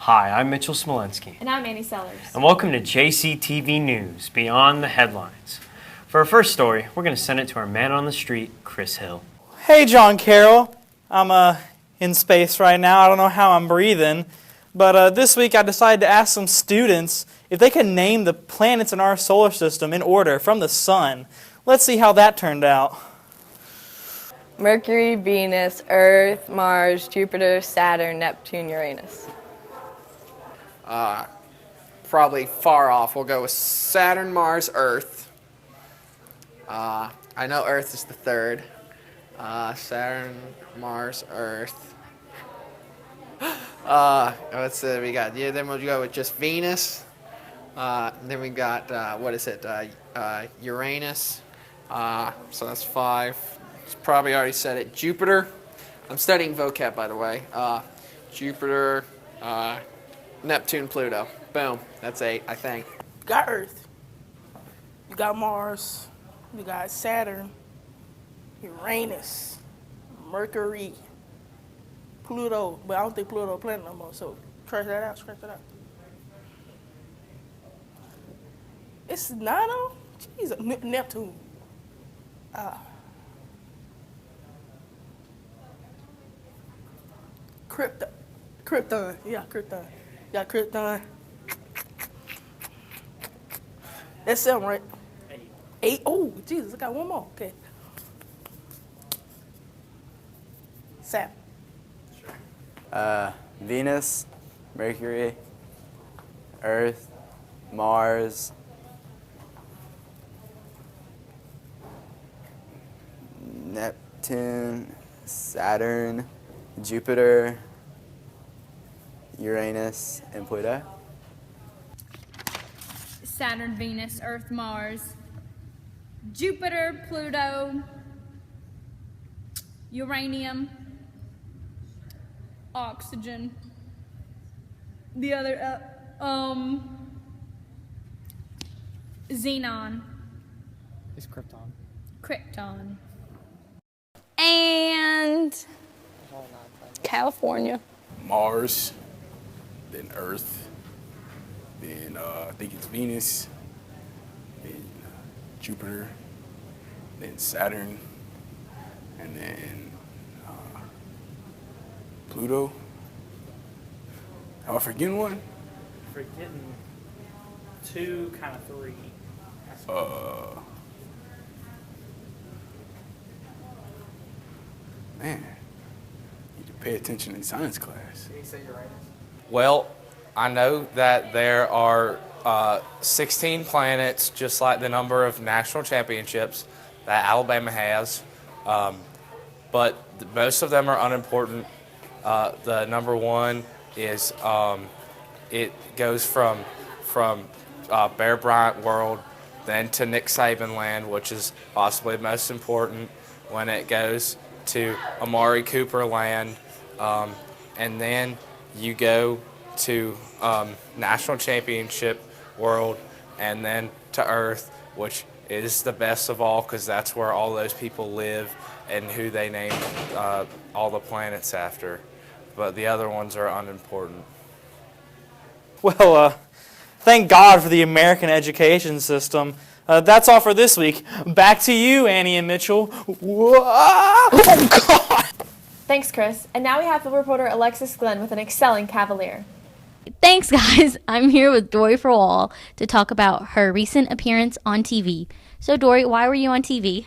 Hi, I'm Mitchell Smolensky. And I'm Annie Sellers. And welcome to JCTV News, Beyond the Headlines. For our first story, we're going to send it to our man on the street, Chris Hill. Hey, John Carroll. I'm in space right now. I don't know how I'm breathing. But this week I decided to ask some students if they could name the planets in our solar system in order from the sun. Let's see how that turned out. Mercury, Venus, Earth, Mars, Jupiter, Saturn, Neptune, Uranus. Probably far off. We'll go with Saturn, Mars, Earth. I know Earth is the third. Saturn, Mars, Earth. Let's see, we got, then we'll go with just Venus. Then we got, Uranus. So that's 5. Probably already said it. Jupiter. I'm studying vocab, by the way. Jupiter, Neptune, Pluto. Boom. That's 8, I think. You got Earth. You got Mars. You got Saturn. Uranus. Mercury. Pluto. But I don't think Pluto a planet no more, so scratch that out. It's not on? Jeez, Neptune. Krypton. Yeah, Krypton. You got Krypton. That's 7, right? 8. Oh, Jesus, I got one more. Okay. Saturn. Venus, Mercury, Earth, Mars, Neptune, Saturn, Jupiter, Uranus, and Pluto. Saturn, Venus, Earth, Mars, Jupiter, Pluto, uranium, oxygen, the other, xenon. It's Krypton. Krypton. And California. Mars, then Earth, then I think it's Venus, then Jupiter, then Saturn, and then Pluto. Am I forgetting one? Forgetting 2, kind of 3. Man, need to pay attention in science class. Did he say Uranus? Well, I know that there are 16 planets, just like the number of national championships that Alabama has, but most of them are unimportant. The number one is it goes from Bear Bryant World, then to Nick Saban Land, which is possibly most important when it goes to Amari Cooper Land, and then you go to National Championship World, and then to Earth, which is the best of all because that's where all those people live and who they name all the planets after. But the other ones are unimportant. Well, thank God for the American education system. That's all for this week. Back to you, Annie and Mitchell. Oh, God! Thanks, Chris. And now we have field reporter Alexis Glenn with an excelling Cavalier. Thanks, guys. I'm here with Dory for Wall to talk about her recent appearance on TV. So, Dory, why were you on TV?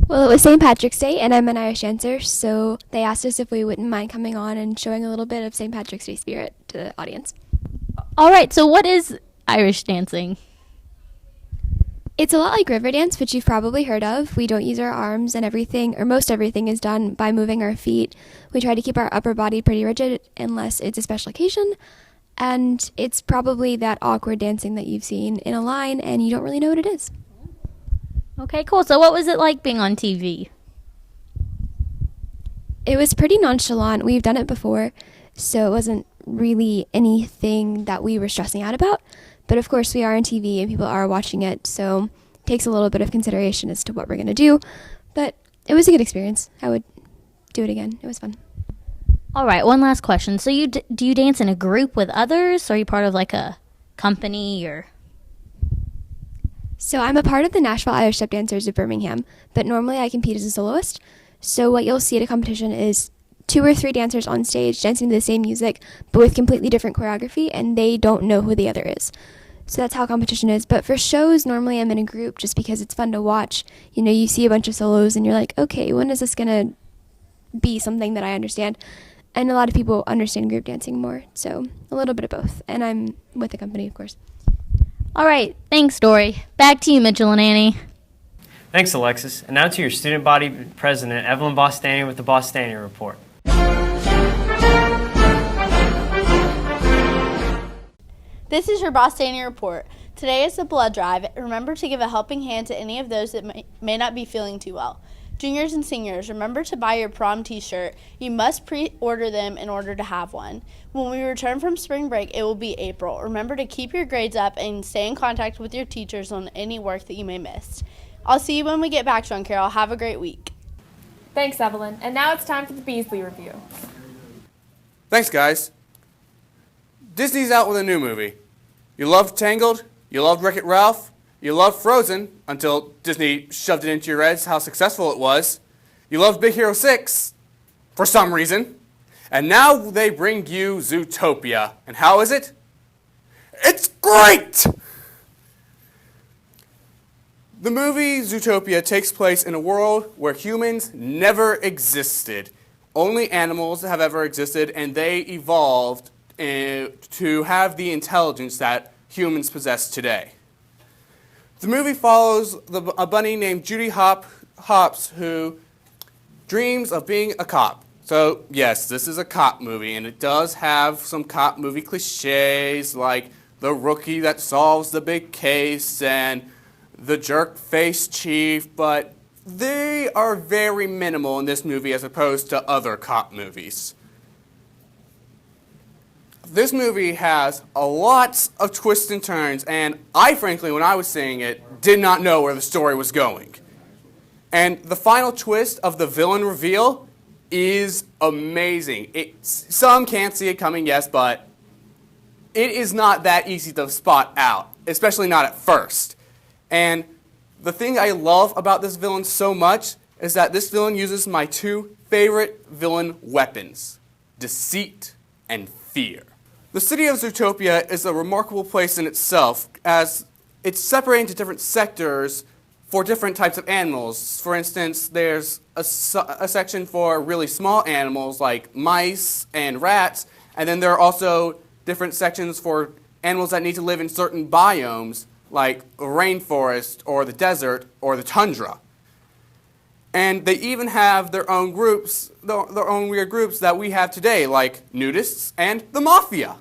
Well, it was St. Patrick's Day, and I'm an Irish dancer, so they asked us if we wouldn't mind coming on and showing a little bit of St. Patrick's Day spirit to the audience. All right, so what is Irish dancing? It's a lot like river dance, which you've probably heard of. We don't use our arms, and everything, or most everything, is done by moving our feet. We try to keep our upper body pretty rigid unless it's a special occasion, and it's probably that awkward dancing that you've seen in a line, and you don't really know what it is. Okay, cool. So what was it like being on TV? It was pretty nonchalant. We've done it before, so it wasn't really anything that we were stressing out about. But of course we are on TV and people are watching it, so it takes a little bit of consideration as to what we're going to do. But it was a good experience. I would do it again. It was fun. All right, one last question. So do you dance in a group with others, or are you part of like a company or? So I'm a part of the Nashville Irish Step Dancers of Birmingham, but normally I compete as a soloist. So what you'll see at a competition is 2 or 3 dancers on stage dancing to the same music, but with completely different choreography, and they don't know who the other is. So that's how competition is. But for shows, normally I'm in a group just because it's fun to watch. You know, you see a bunch of solos and you're like, okay, when is this going to be something that I understand? And a lot of people understand group dancing more. So a little bit of both. And I'm with the company, of course. All right, thanks, Dory. Back to you, Mitchell and Annie. Thanks, Alexis. And now to your student body president, Evelyn Bostani, with the Bostani Report. This is your Bostani Report. Today is the blood drive. Remember to give a helping hand to any of those that may not be feeling too well. Juniors and seniors, remember to buy your prom t-shirt. You must pre-order them in order to have one. When we return from spring break, it will be April. Remember to keep your grades up and stay in contact with your teachers on any work that you may miss. I'll see you when we get back, John Carroll. Have a great week. Thanks, Evelyn. And now it's time for the Beasley Review. Thanks, guys. Disney's out with a new movie. You loved Tangled, you loved Wreck-It Ralph, you loved Frozen, until Disney shoved it into your heads how successful it was. You loved Big Hero 6, for some reason. And now they bring you Zootopia. And how is it? It's great! The movie Zootopia takes place in a world where humans never existed. Only animals have ever existed, and they evolved to have the intelligence that humans possess today. The movie follows a bunny named Judy Hopps who dreams of being a cop. So yes, this is a cop movie, and it does have some cop movie cliches like the rookie that solves the big case and the jerk-faced chief, but they are very minimal in this movie as opposed to other cop movies. This movie has a lot of twists and turns, and I, frankly, when I was seeing it, did not know where the story was going. And the final twist of the villain reveal is amazing. Some can't see it coming, yes, but it is not that easy to spot out, especially not at first. And the thing I love about this villain so much is that this villain uses my 2 favorite villain weapons, deceit and fear. The city of Zootopia is a remarkable place in itself, as it's separated into different sectors for different types of animals. For instance, there's a section for really small animals like mice and rats, and then there are also different sections for animals that need to live in certain biomes, like a rainforest or the desert or the tundra. And they even have their own groups, their own weird groups that we have today, like nudists and the mafia.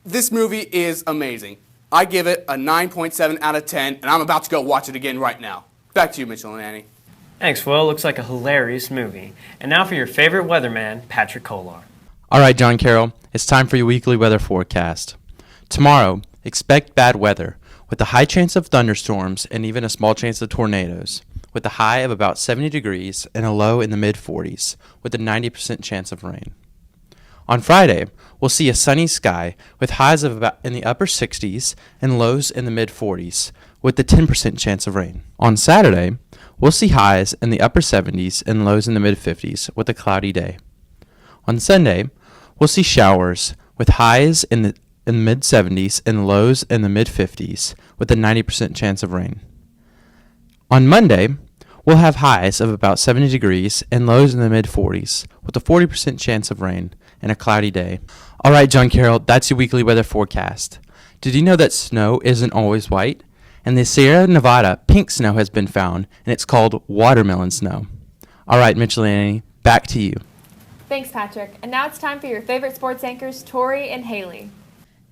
This movie is amazing. I give it a 9.7 out of 10, and I'm about to go watch it again right now. Back to you, Mitchell and Annie. Thanks, Will. Looks like a hilarious movie. And now for your favorite weatherman, Patrick Kolar. All right, John Carroll, it's time for your weekly weather forecast. Tomorrow, expect bad weather, with a high chance of thunderstorms and even a small chance of tornadoes, with a high of about 70 degrees and a low in the mid-40s, with a 90% chance of rain. On Friday, we'll see a sunny sky with highs of about in the upper 60s and lows in the mid-40s, with a 10% chance of rain. On Saturday, we'll see highs in the upper 70s and lows in the mid-50s, with a cloudy day. On Sunday, we'll see showers with highs in the mid-70s and lows in the mid-50s, with a 90% chance of rain. On Monday, we'll have highs of about 70 degrees and lows in the mid-40s, with a 40% chance of rain and a cloudy day. All right, John Carroll, that's your weekly weather forecast. Did you know that snow isn't always white? In the Sierra Nevada, pink snow has been found, and it's called watermelon snow. All right, Mitchell and Annie, back to you. Thanks, Patrick. And now it's time for your favorite sports anchors, Tori and Haley.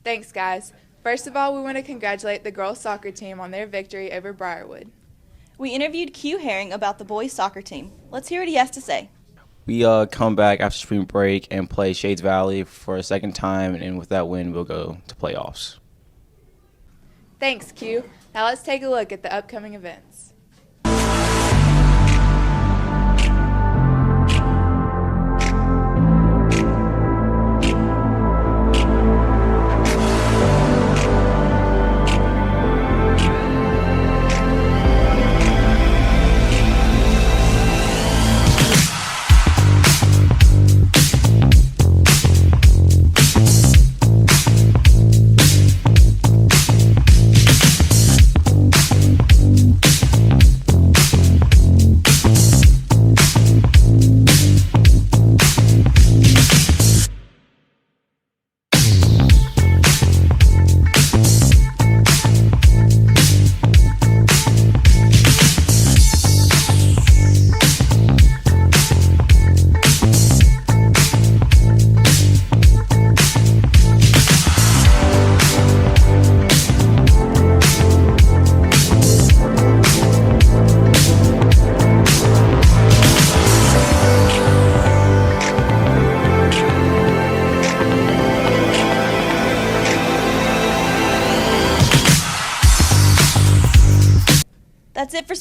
Thanks, guys. First of all, we want to congratulate the girls' soccer team on their victory over Briarwood. We interviewed Q Herring about the boys' soccer team. Let's hear what he has to say. We come back after spring break and play Shades Valley for a second time, and with that win, we'll go to playoffs. Thanks, Q. Now let's take a look at the upcoming events.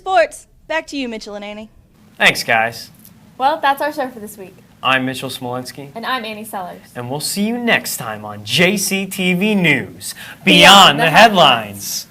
sports. Back to you, Mitchell and Annie. Thanks, guys. Well, that's our show for this week. I'm Mitchell Smolinski. And I'm Annie Sellers. And we'll see you next time on JCTV News Beyond the Headlines.